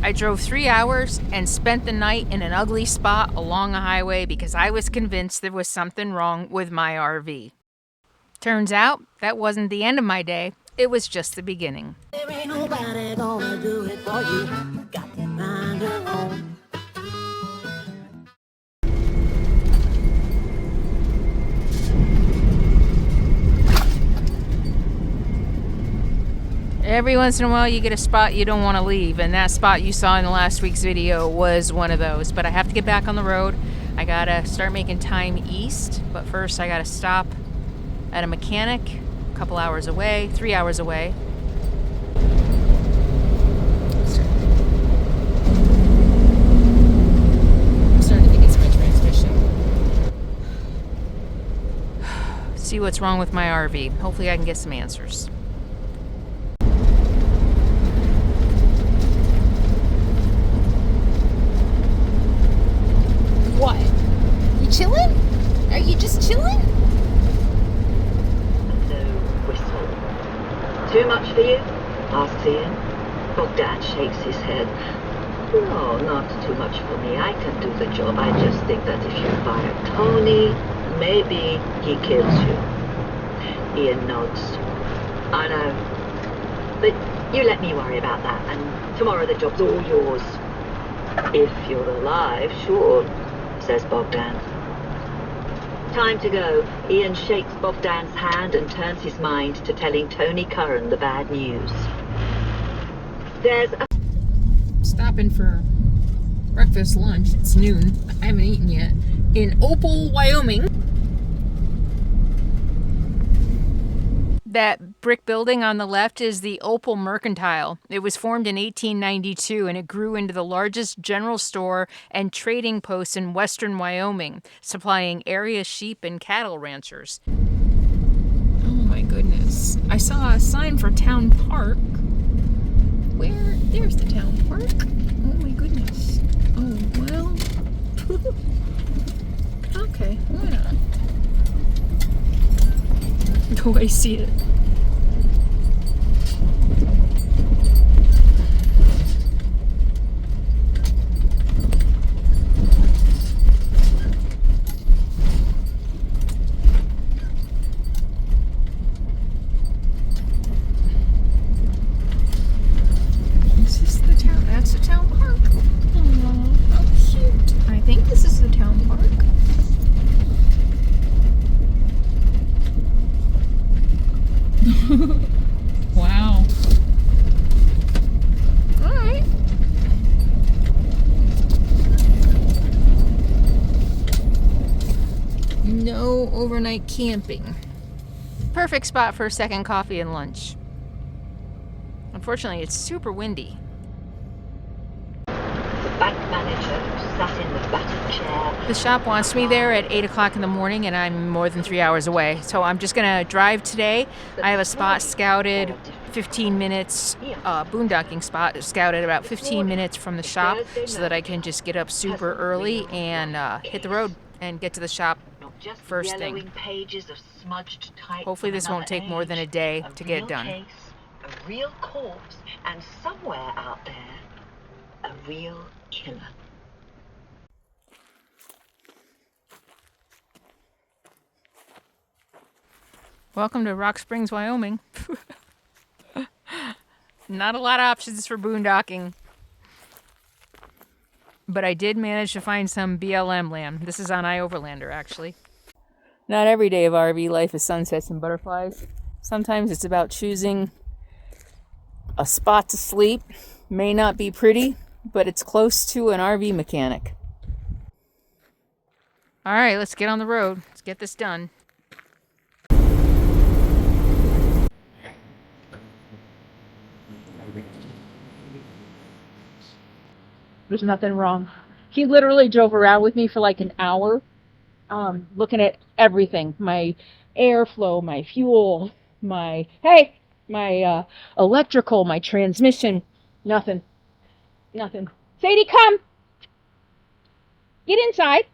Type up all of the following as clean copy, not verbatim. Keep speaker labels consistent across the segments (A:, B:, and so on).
A: I drove 3 hours and spent the night in an ugly spot along a highway because I was convinced there was something wrong with my RV. Turns out that wasn't the end of my day, it was just the beginning.
B: There ain't nobody gonna do it for you. Got to find your own.
A: Every once in a while you get a spot you don't want to leave, and that spot you saw in the last week's video was one of those. But I have to get back on the road. I gotta start making time east, but first I gotta stop at a mechanic a couple hours away, 3 hours away. I'm starting to think it's my transmission. See what's wrong with my RV. Hopefully I can get some answers.
C: What? You chilling? Are you just chilling?
D: No whistle. Too much for you? Asks Ian. Bogdan shakes his head. No, not too much for me. I can do the job. I just think that if you fire Tony, maybe he kills you. Ian nods. I know. But you let me worry about that, and tomorrow the job's all yours. If you're alive, sure, says Bogdan. Time to go. Ian shakes Bogdan's hand and turns his mind to telling Tony Curran the bad news. There's a...
A: Stopping for breakfast, lunch. It's noon. I haven't eaten yet. In Opal, Wyoming. That brick building on the left is the Opal Mercantile. It was formed in 1892 and it grew into the largest general store and trading post in western Wyoming, supplying area sheep and cattle ranchers. Oh my goodness. I saw a sign for Town Park. Where? There's the Town Park. Oh my goodness. Oh, well. Okay, why not? Oh, I see it. This is the town. That's the town park. Oh, how cute. I think this is the town park. Wow. All right. No overnight camping. Perfect spot for a second coffee and lunch. Unfortunately, it's super windy.
D: The bank manager who sat in the battered chair.
A: The shop wants me there at 8 o'clock in the morning, and I'm more than 3 hours away. So I'm just going to drive today. I have a spot scouted 15 minutes, boondocking spot scouted about 15 minutes from the shop so that I can just get up super early and hit the road and get to the shop first thing. Hopefully this won't take more than a day to get it done.
D: A real corpse, and somewhere out there, a real killer.
A: Welcome to Rock Springs, Wyoming. Not a lot of options for boondocking. But I did manage to find some BLM land. This is on iOverlander, actually. Not every day of RV life is sunsets and butterflies. Sometimes it's about choosing a spot to sleep. May not be pretty, but it's close to an RV mechanic. All right, let's get on the road. Let's get this done.
C: There's nothing wrong. He literally drove around with me for like an hour, looking at everything. My airflow, my fuel, my electrical, my transmission. Nothing. Sadie, come! Get inside.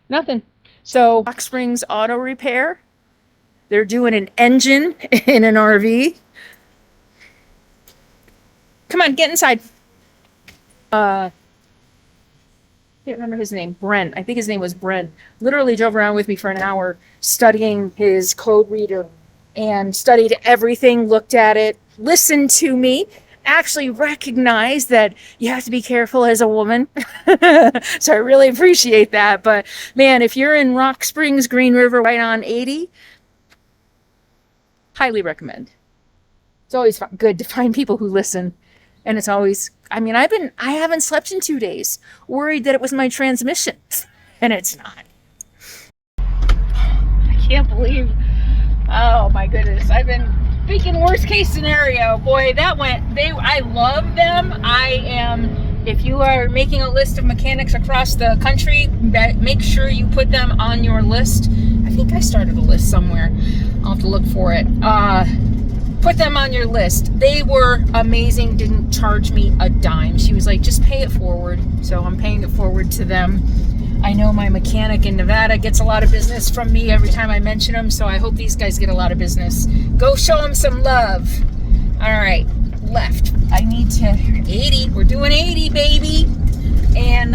C: Nothing. So,
A: Rock Springs Auto Repair. They're doing an engine in an RV.
C: come on, get inside. Can't remember his name. Brent. I think his name was Brent. Literally drove around with me for an hour studying his code reader and studied everything, looked at it, listened to me, actually recognized that you have to be careful as a woman. So I really appreciate that. But man, if you're in Rock Springs, Green River, right on 80, highly recommend. It's always good to find people who listen. And it's always, I mean, I haven't slept in 2 days, worried that it was my transmission, and it's not. I can't believe, oh my goodness, I've been thinking worst case scenario. Boy, I love them. If you are making a list of mechanics across the country, make sure you put them on your list. I think I started a list somewhere. I'll have to look for it. Put them on your list. They were amazing, didn't charge me a dime. She was like, just pay it forward. So I'm paying it forward to them. I know my mechanic in Nevada gets a lot of business from me every time I mention them, so I hope these guys get a lot of business. Go show them some love. All right, left. I need to, 80, we're doing 80, baby. And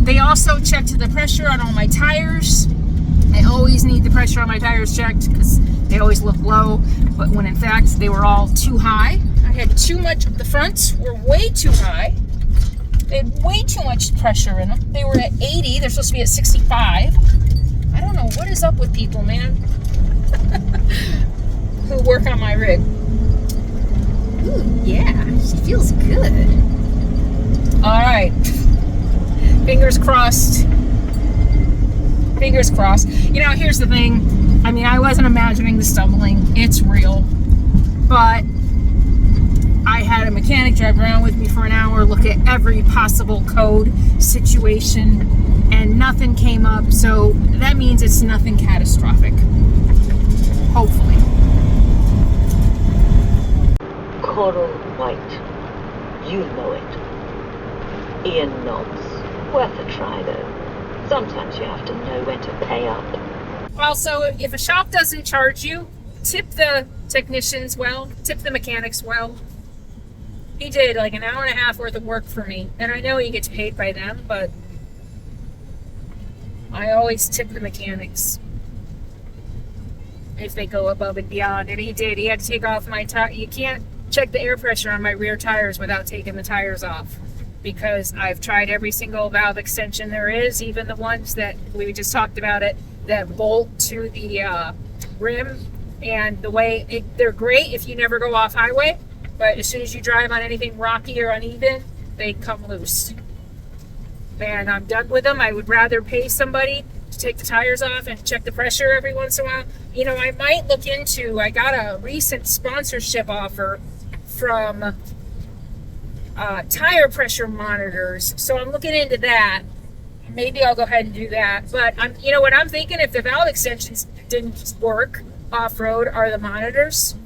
C: they also checked the pressure on all my tires. I always need the pressure on my tires checked because they always look low, but when in fact they were all too high. I had too much, the fronts were way too high. They had way too much pressure in them. They were at 80, they're supposed to be at 65. I don't know what is up with people, man, who work on my rig. Ooh, yeah, she feels good. All right, fingers crossed. Fingers crossed. You know, here's the thing. I mean, I wasn't imagining the stumbling. It's real. But I had a mechanic drive around with me for an hour, look at every possible code situation, and nothing came up. So that means it's nothing catastrophic. Hopefully.
D: Coral white. You know it. Ian nods. Worth a try, though. Sometimes you have to know when to pay up.
C: Also, if a shop doesn't charge you, tip the technicians well, tip the mechanics well. He did like an hour and a half worth of work for me, and I know he gets paid by them, but I always tip the mechanics if they go above and beyond. And he did. He had to take off my tire. You can't check the air pressure on my rear tires without taking the tires off, because I've tried every single valve extension there is, even the ones that we just talked about that bolt to the rim. And they're great if you never go off highway, but as soon as you drive on anything rocky or uneven, they come loose. And I'm done with them. I would rather pay somebody to take the tires off and check the pressure every once in a while. You know, I might look into, I got a recent sponsorship offer from tire pressure monitors, so I'm looking into that. Maybe I'll go ahead and do that. But you know what I'm thinking? If the valve extensions didn't work off-road, are the monitors?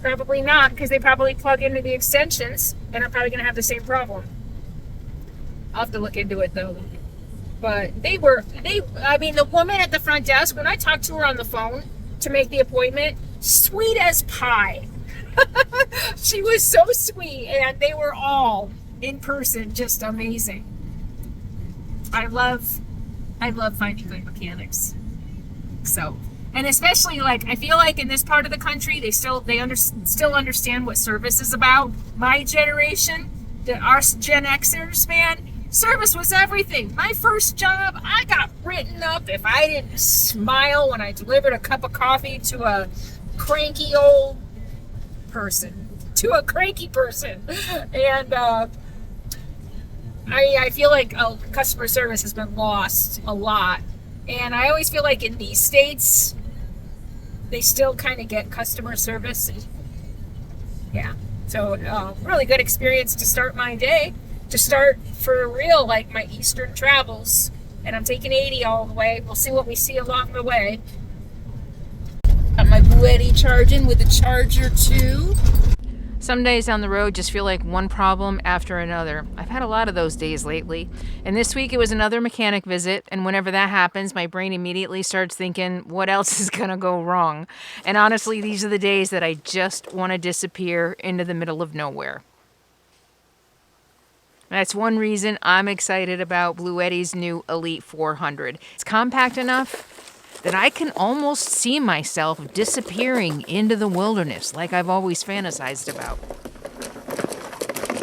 C: Probably not, because they probably plug into the extensions, and I'm probably going to have the same problem. I'll have to look into it though. But I mean, the woman at the front desk, when I talked to her on the phone to make the appointment, sweet as pie. She was so sweet, and they were all in person just amazing. I love finding good mechanics. So, and especially like I feel like in this part of the country, they still understand what service is about. My generation, our Gen Xers, man, service was everything. My first job, I got written up if I didn't smile when I delivered a cup of coffee to a cranky old person. And I feel like customer service has been lost a lot. And I always feel like in these states, they still kind of get customer service. Yeah. So really good experience to start my day. To start for real, like my Eastern travels. And I'm taking 80 all the way. We'll see what we see along the way. Got my Buetti charging with the charger too.
A: Some days on the road just feel like one problem after another. I've had a lot of those days lately. And this week it was another mechanic visit, and whenever that happens, my brain immediately starts thinking, what else is gonna go wrong? And honestly, these are the days that I just want to disappear into the middle of nowhere. That's one reason I'm excited about Bluetti's new Elite 400. It's compact enough that I can almost see myself disappearing into the wilderness like I've always fantasized about.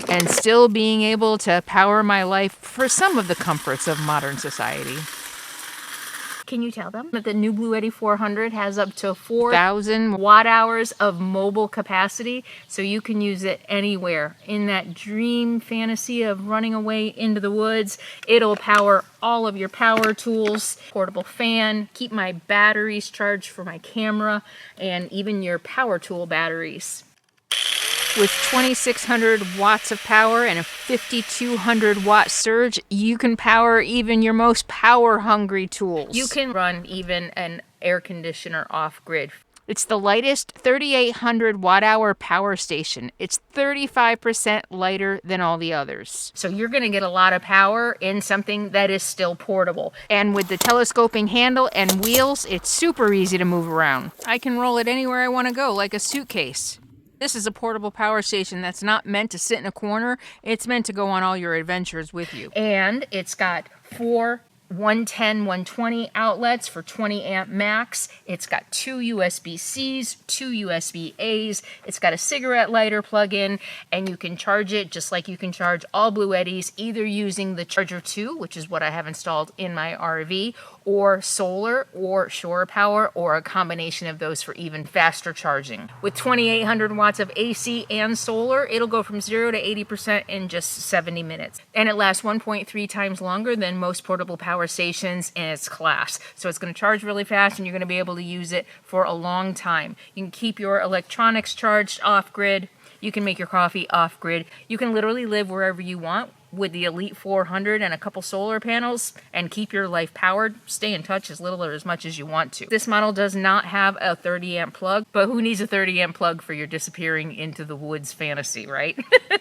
A: And still being able to power my life for some of the comforts of modern society. Can you tell them that the new Bluetti 400 has up to 4,000 watt hours of mobile capacity, so you can use it anywhere. In that dream fantasy of running away into the woods, it'll power all of your power tools, portable fan, keep my batteries charged for my camera, and even your power tool batteries. With 2,600 watts of power and a 5,200 watt surge, you can power even your most power-hungry tools. You can run even an air conditioner off-grid. It's the lightest 3,800 watt-hour power station. It's 35% lighter than all the others. So you're going to get a lot of power in something that is still portable. And with the telescoping handle and wheels, it's super easy to move around. I can roll it anywhere I want to go, like a suitcase. This is a portable power station that's not meant to sit in a corner. It's meant to go on all your adventures with you. And it's got 4 110, 120 outlets for 20 amp max. It's got 2 USB-Cs, 2 USB-As. It's got a cigarette lighter plug-in, and you can charge it just like you can charge all Bluettis, either using the Charger 2, which is what I have installed in my RV, or solar, or shore power, or a combination of those for even faster charging. With 2,800 watts of AC and solar, it'll go from 0 to 80% in just 70 minutes. And it lasts 1.3 times longer than most portable power stations in its class. So it's going to charge really fast, and you're going to be able to use it for a long time. You can keep your electronics charged off-grid. You can make your coffee off-grid. You can literally live wherever you want with the Elite 400 and a couple solar panels and keep your life powered. Stay in touch as little or as much as you want to. This model does not have a 30 amp plug, but who needs a 30 amp plug for your disappearing into the woods fantasy, right?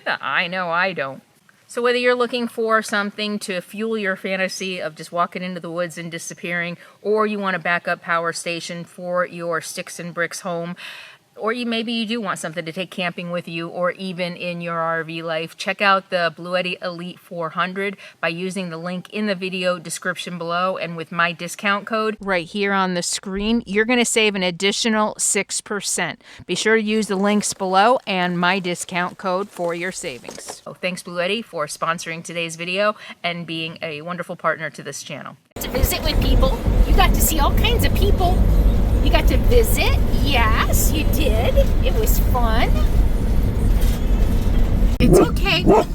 A: I know I don't. So whether you're looking for something to fuel your fantasy of just walking into the woods and disappearing, or you want a backup power station for your sticks and bricks home, or maybe you do want something to take camping with you, or even in your RV life, check out the Bluetti Elite 400 by using the link in the video description below, and with my discount code right here on the screen, you're going to save an additional 6%. Be sure to use the links below and my discount code for your savings. So thanks Bluetti for sponsoring today's video and being a wonderful partner to this channel.
E: To visit with people, you got to see all kinds of people. You got to visit? Yes, you did. It was fun. It's okay. Oh.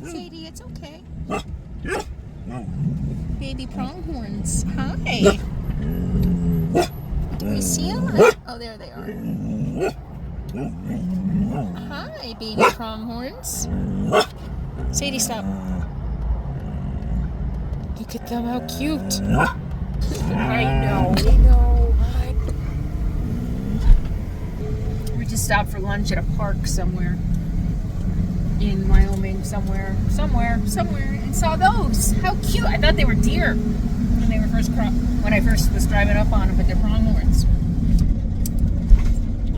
E: Sadie, it's okay. Baby pronghorns. Hi. Do we see them? Oh, there they are. Hi, baby pronghorns. Sadie, stop. Look at them, how cute. I know. We just stopped for lunch at a park somewhere in Wyoming, somewhere, and saw those. How cute. I thought they were deer when they were when I first was driving up on them, but they're pronghorns.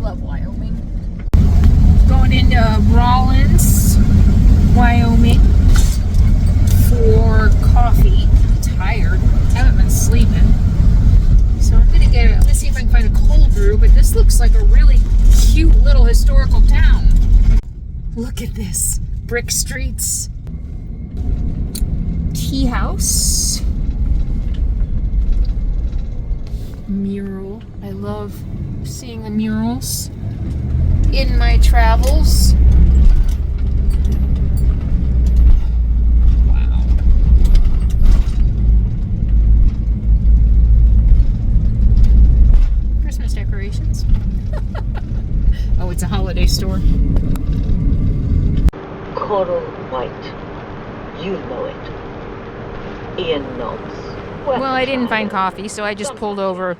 E: Love Wyoming. Going into Rawlins, Wyoming for coffee. I'm tired. Haven't been sleeping. So I'm gonna see if I can find a cold brew, but this looks like a really cute little historical town. Look at this. Brick streets. Tea house. Mural. I love seeing the murals in my travels. Wow. Christmas decorations. Oh, it's a holiday store.
D: Coral white. You know it. Ian nods.
A: Well, I didn't find coffee, so I just pulled over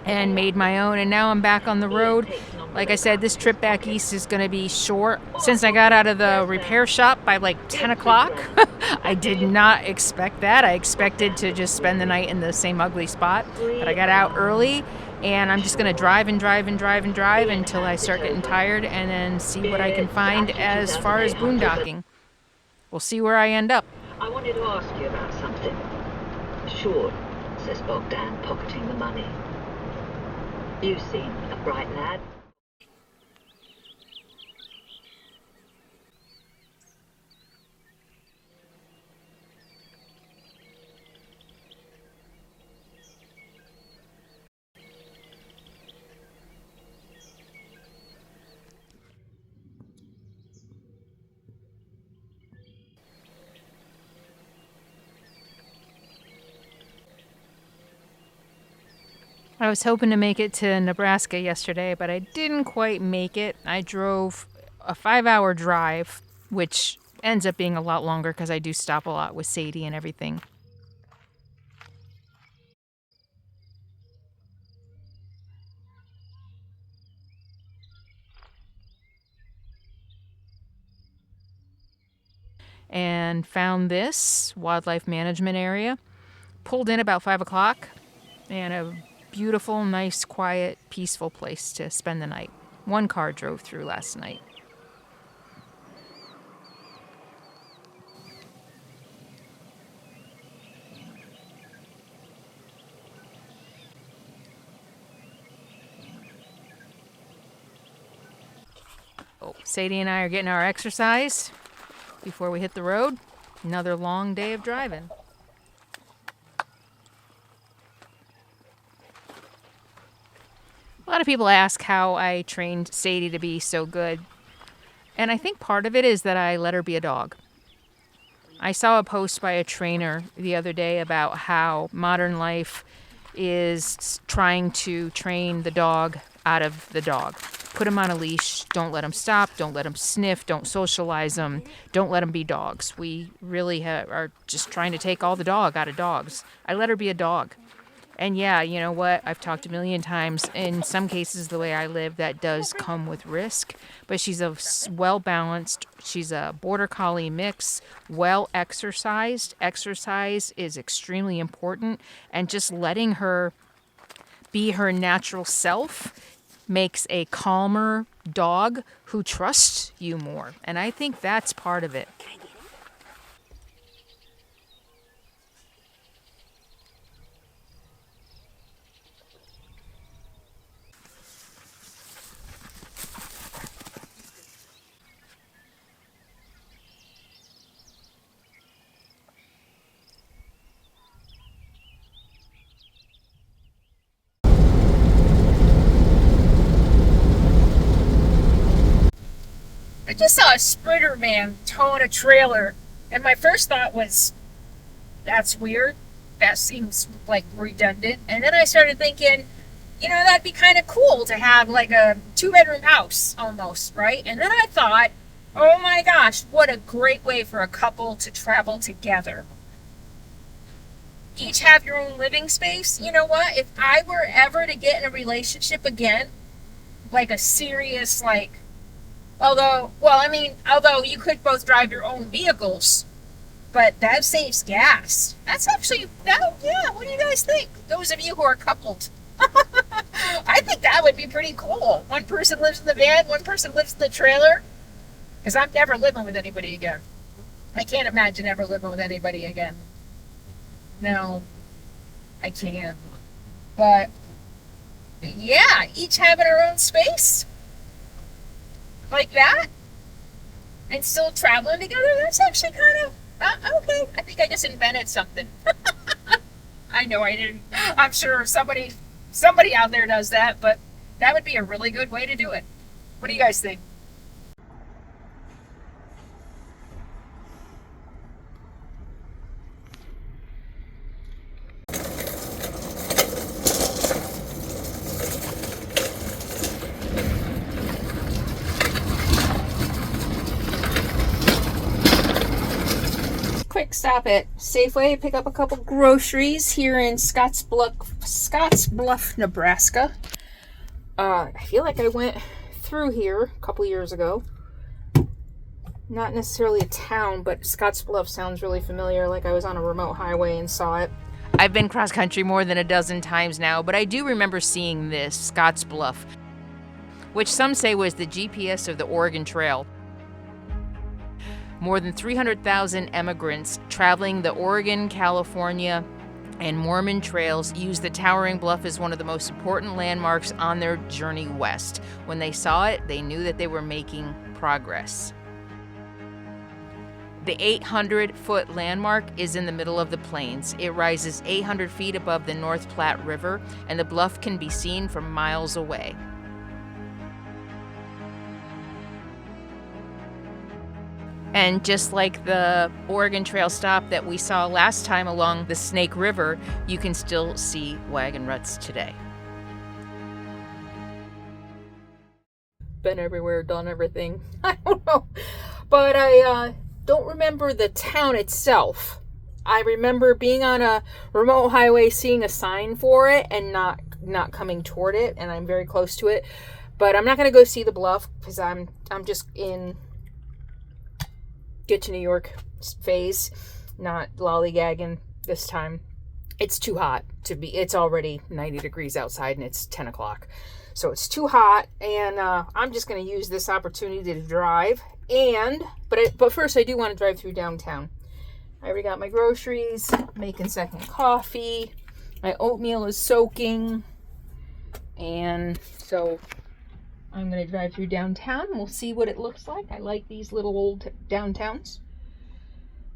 A: and made my own, and now I'm back on the road. Like I said, this trip back east is going to be short. Since I got out of the repair shop by like 10 o'clock, I did not expect that. I expected to just spend the night in the same ugly spot, but I got out early, And I'm just going to drive and drive and drive and drive until I start getting tired, and then see what I can find as far as boondocking. We'll see where I end up.
D: I wanted to ask you about something. Sure, says Bogdan, pocketing the money. You seem a bright lad.
A: I was hoping to make it to Nebraska yesterday, but I didn't quite make it. I drove a 5-hour drive, which ends up being a lot longer because I do stop a lot with Sadie and everything. And found this wildlife management area. Pulled in about 5 o'clock, and a beautiful, nice, quiet, peaceful place to spend the night. One car drove through last night. Oh, Sadie and I are getting our exercise before we hit the road. Another long day of driving. A lot of people ask how I trained Sadie to be so good. And I think part of it is that I let her be a dog. I saw a post by a trainer the other day about how modern life is trying to train the dog out of the dog. Put him on a leash, don't let him stop, don't let him sniff, don't socialize them, don't let them be dogs. We really are just trying to take all the dog out of dogs. I let her be a dog. And yeah, you know what? I've talked a million times. In some cases, the way I live, that does come with risk. But she's a well-balanced, she's a border collie mix, well-exercised. Exercise is extremely important. And just letting her be her natural self makes a calmer dog who trusts you more. And I think that's part of it.
C: I just saw a Sprinter van towing a trailer, and my first thought was, that's weird. That seems like redundant. And then I started thinking, you know, that'd be kind of cool to have like a 2-bedroom house almost, right? And then I thought, oh my gosh, what a great way for a couple to travel together. Each have your own living space. You know what? If I were ever to get in a relationship again, like a serious, like, although you could both drive your own vehicles, but that saves gas. That's actually, yeah, what do you guys think? Those of you who are coupled. I think that would be pretty cool. One person lives in the van, one person lives in the trailer. Because I'm never living with anybody again. I can't imagine ever living with anybody again. No, I can't. But, yeah, each having our own space. Like that, and still traveling together. That's actually kind of okay. I think I just invented something. I know I didn't. I'm sure somebody out there does that, but that would be a really good way to do it. What do you guys think? Quick stop at Safeway, pick up a couple groceries here in Scottsbluff, Nebraska. I feel like I went through here a couple years ago. Not necessarily a town, but Scottsbluff sounds really familiar, like I was on a remote highway and saw it.
A: I've been cross country more than a dozen times now, but I do remember seeing this, Scotts Bluff, which some say was the GPS of the Oregon Trail. More than 300,000 emigrants traveling the Oregon, California, and Mormon trails used the towering bluff as one of the most important landmarks on their journey west. When they saw it, they knew that they were making progress. The 800-foot landmark is in the middle of the plains. It rises 800 feet above the North Platte River, and the bluff can be seen from miles away. And just like the Oregon Trail stop that we saw last time along the Snake River, you can still see wagon ruts today. Been everywhere, done everything. I don't know. But I don't remember the town itself. I remember being on a remote highway, seeing a sign for it and not coming toward it, and I'm very close to it. But I'm not going to go see the bluff because I'm just in get to New York phase, not lollygagging this time. It's too hot to be, it's already 90 degrees outside and it's 10 o'clock. So it's too hot, and I'm just going to use this opportunity to drive. But first I do want to drive through downtown. I already got my groceries, making second coffee. My oatmeal is soaking. And so I'm going to drive through downtown and we'll see what it looks like. I like these little old downtowns.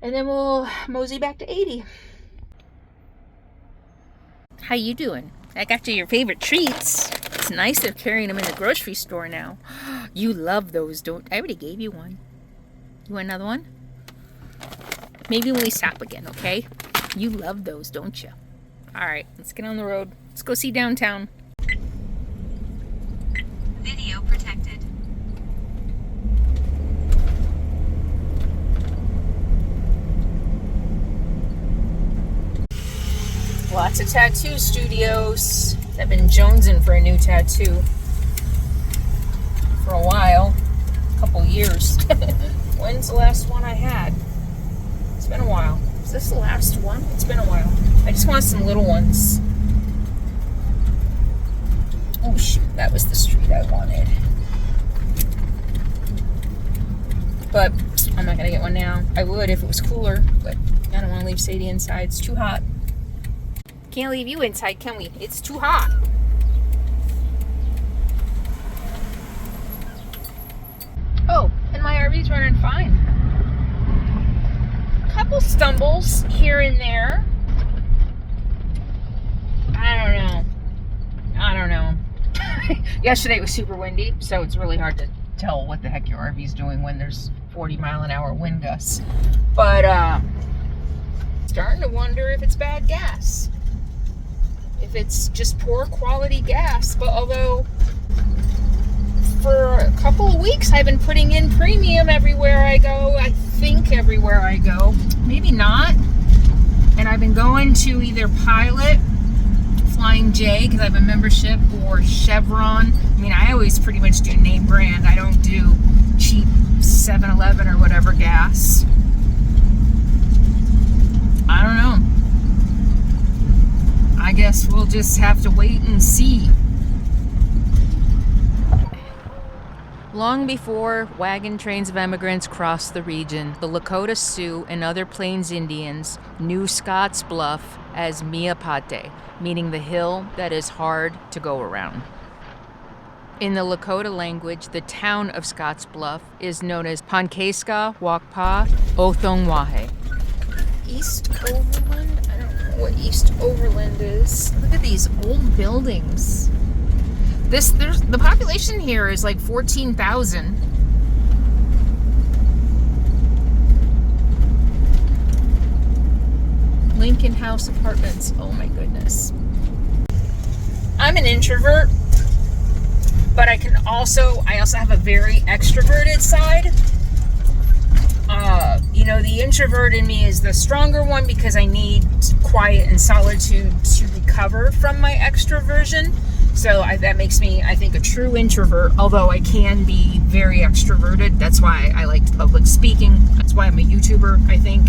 A: And then we'll mosey back to 80. How you doing? I got you your favorite treats. It's nice they're carrying them in the grocery store now. You love those, don't I? Already gave you one. You want another one? Maybe when we stop again, okay? You love those, don't you? All right, let's get on the road. Let's go see downtown.
F: Video protected.
C: Lots of tattoo studios. I've been jonesing for a new tattoo for a while, a couple years. When's the last one I had? It's been a while. Is this the last one? It's been a while. I just want some little ones. Oh shoot, that was the street I wanted. But I'm not gonna get one now. I would if it was cooler, but I don't want to leave Sadie inside. It's too hot. Can't leave you inside, can we? It's too hot. Oh, and my RV's running fine. Couple stumbles here and there. I don't know. Yesterday it was super windy, so it's really hard to tell what the heck your RV's doing when there's 40-mile-an-hour wind gusts. But starting to wonder if it's bad gas. If it's just poor quality gas. But although for a couple of weeks I've been putting in premium everywhere I go. I think everywhere I go. Maybe not. And I've been going to either Pilot, Flying J, because I have a membership, or Chevron. I mean, I always pretty much do name brand. I don't do cheap 7-Eleven or whatever gas. I don't know. I guess we'll just have to wait and see.
A: Long before wagon trains of immigrants crossed the region, the Lakota Sioux and other Plains Indians knew Scotts Bluff as Miapate, meaning the hill that is hard to go around. In the Lakota language, the town of Scotts Bluff is known as Pankesca Wakpa Othongwahe.
C: East Overland? I don't know what East Overland is. Look at these old buildings. The population here is like 14,000. Lincoln House Apartments. Oh my goodness. I'm an introvert, but I also have a very extroverted side. The introvert in me is the stronger one because I need quiet and solitude to recover from my extroversion. So that makes me, I think, a true introvert, although I can be very extroverted. That's why I like public speaking. That's why I'm a YouTuber, I think.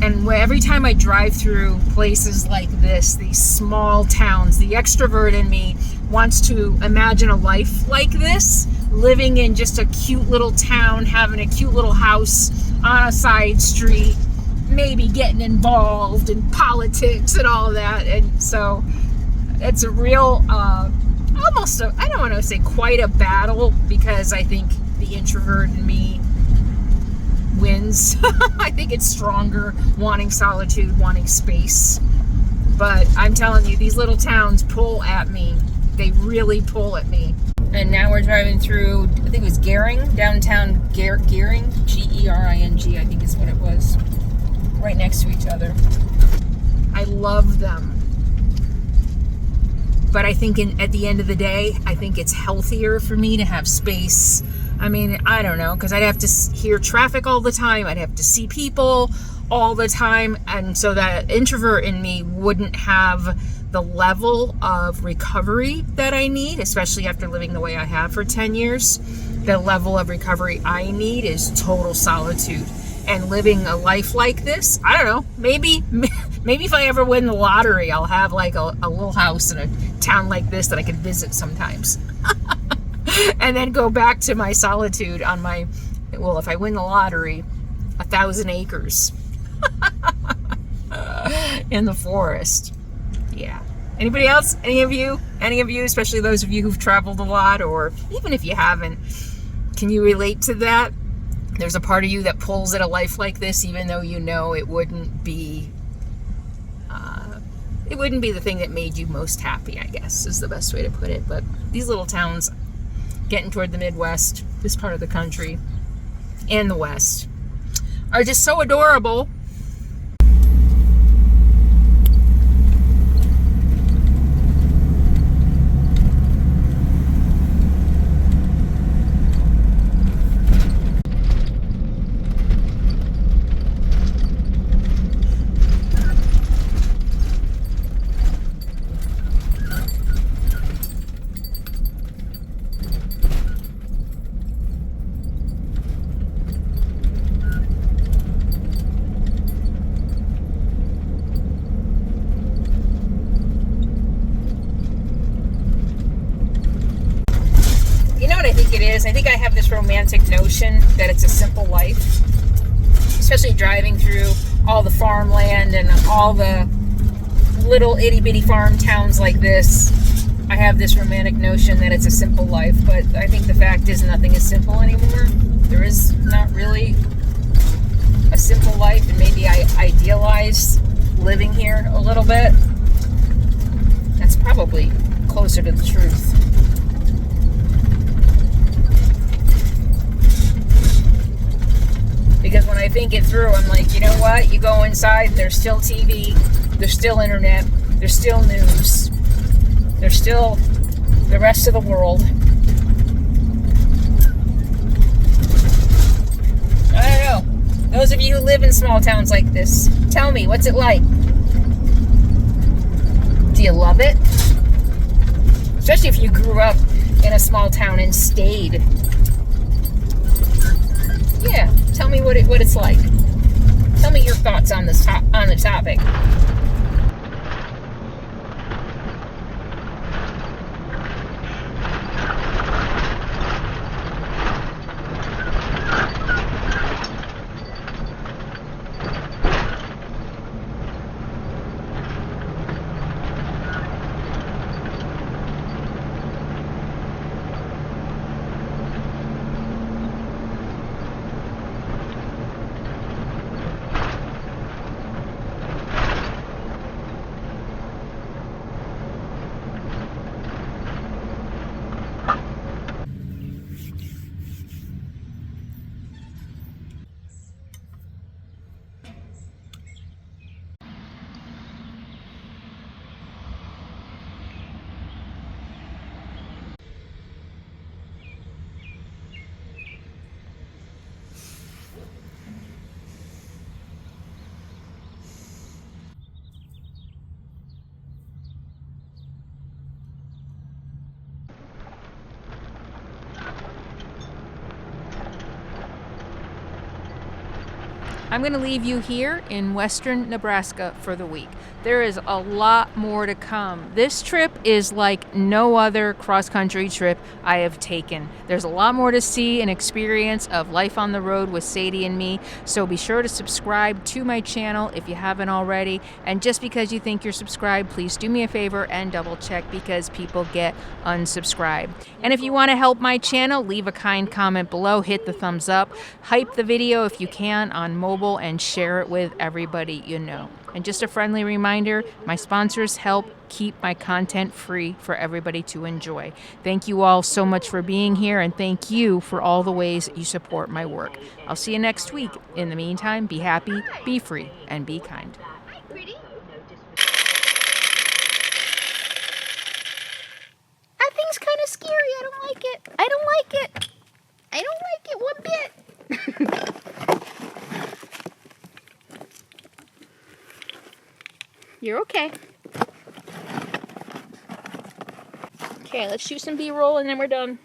E: And every time I drive through places like this, these small towns, the extrovert in me wants to imagine a life like this, living in just a cute little town, having a cute little house on a side street, maybe getting involved in politics and all that. And so it's a real, almost, I don't want to say quite a battle, because I think the introvert in me wins. I think it's stronger, wanting solitude, wanting space. But I'm telling you, these little towns pull at me. They really pull at me. And now we're driving through, I think it was Gering, downtown Gering, Gering, I think is what it was. Right next to each other. I love them. But I think at the end of the day, I think it's healthier for me to have space. I mean, I don't know, because I'd have to hear traffic all the time. I'd have to see people all the time. And so that introvert in me wouldn't have the level of recovery that I need, especially after living the way I have for 10 years. The level of recovery I need is total solitude. And living a life like this, I don't know, maybe if I ever win the lottery, I'll have like a little house in a town like this that I can visit sometimes. And then go back to my solitude on my, well, if I win the lottery, 1,000 acres in the forest. Yeah. Anybody else? Any of you, especially those of you who've traveled a lot, or even if you haven't, can you relate to that? There's a part of you that pulls at a life like this, even though you know it wouldn't be the thing that made you most happy, I guess, is the best way to put it. But these little towns, getting toward the Midwest, this part of the country, and the West, are just so adorable. I think I have this romantic notion that it's a simple life, especially driving through all the farmland and all the little itty-bitty farm towns like this. I have this romantic notion that it's a simple life, but I think the fact is nothing is simple anymore. There is not really a simple life, and maybe I idealize living here a little bit. That's probably closer to the truth. Because when I think it through, I'm like, you know what? You go inside, there's still TV, there's still internet, there's still news, there's still the rest of the world. I don't know. Those of you who live in small towns like this, tell me, what's it like? Do you love it? Especially if you grew up in a small town and stayed. Yeah, tell me what it's like. Tell me your thoughts on this on the topic.
A: I'm going to leave you here in western Nebraska for the week. There is a lot more to come. This trip is like no other cross-country trip I have taken. There's a lot more to see and experience of life on the road with Sadie and me, so be sure to subscribe to my channel if you haven't already. And just because you think you're subscribed, please do me a favor and double check, because people get unsubscribed. And if you want to help my channel, leave a kind comment below, hit the thumbs up, hype the video if you can on mobile, and share it with everybody you know. And just a friendly reminder, my sponsors help keep my content free for everybody to enjoy. Thank you all so much for being here, and thank you for all the ways you support my work. I'll see you next week. In the meantime, be happy, be free, and be kind.
E: That thing's kind of scary. I don't like it. I don't like it. I don't like it one bit. You're okay. Okay, let's shoot some B-roll and then we're done.